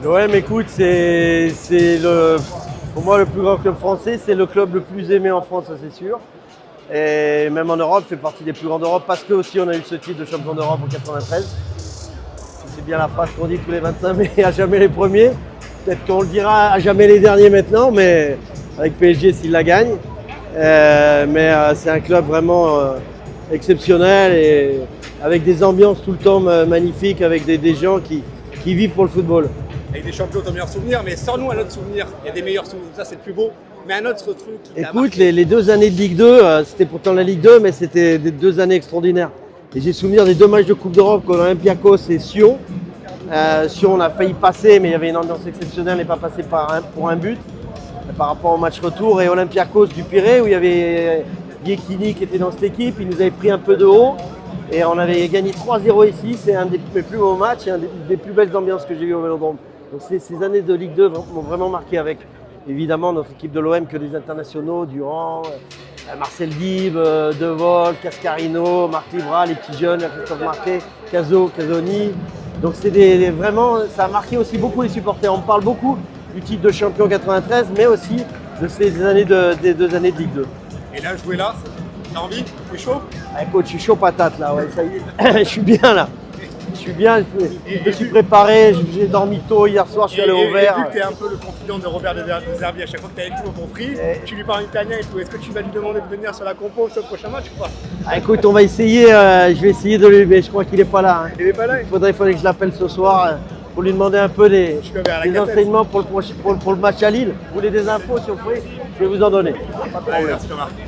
L'OM, écoute, pour moi le plus grand club français, c'est le club le plus aimé en France, ça c'est sûr. Et même en Europe, fait partie des plus grands d'Europe parce que aussi on a eu ce titre de champion d'Europe en 93. C'est bien la phrase qu'on dit tous les 25, mais à jamais les premiers. Peut-être qu'on le dira à jamais les derniers maintenant, mais avec PSG s'il la gagne. C'est un club vraiment exceptionnel et avec des ambiances tout le temps magnifiques, avec des gens qui vivent pour le football. Avec des champions, ton meilleur souvenir, mais sors-nous un autre souvenir. Il y a des meilleurs souvenirs, ça c'est le plus beau. Mais un autre truc qui t'a Écoute, marqué. les 2 années de Ligue 2, c'était pourtant la Ligue 2, mais c'était des 2 années extraordinaires. Et j'ai souvenir des 2 matchs de Coupe d'Europe contre Olympiakos et Sion. Sion, on a failli passer, mais il y avait une ambiance exceptionnelle, on n'est pas passé pour un but par rapport au match retour. Et Olympiakos du Pirée, où il y avait Yekini qui était dans cette équipe, il nous avait pris un peu de haut. Et on avait gagné 3-0 ici, c'est un des plus beaux matchs et un des plus belles ambiances que j'ai eues au Vélodrome. Donc ces années de Ligue 2 m'ont vraiment marqué avec évidemment notre équipe de l'OM que des internationaux, Durand, Marcel Dib, De Vol, Cascarino, Marc Libra, les petits jeunes, Christophe Marquet, Casoni. Donc vraiment, ça a marqué aussi beaucoup les supporters. On parle beaucoup du titre de champion 93, mais aussi de des 2 années de Ligue 2. Et là, jouer là, t'as envie? Tu es chaud? Ah, écoute, je suis chaud patate là, ouais, ça y est. Je suis bien là. Je suis bien, je me suis préparé, j'ai dormi tôt hier soir, je suis allé au vert. Et vu que tu es un peu le confident de Robert de Zerbi, à chaque fois que tu as avec lui au bon prix, tu lui parles italien et tout, est-ce que tu vas lui demander de venir sur la compo sur le prochain match ou pas? Ah, écoute, on va essayer, je vais essayer de lui, mais je crois qu'il n'est pas là. Hein. Il n'est pas là? Il faudrait que je l'appelle ce soir pour lui demander un peu des enseignements pour le match à Lille. Vous voulez des infos si on peut, je vais vous en donner. Allez, merci Thomas.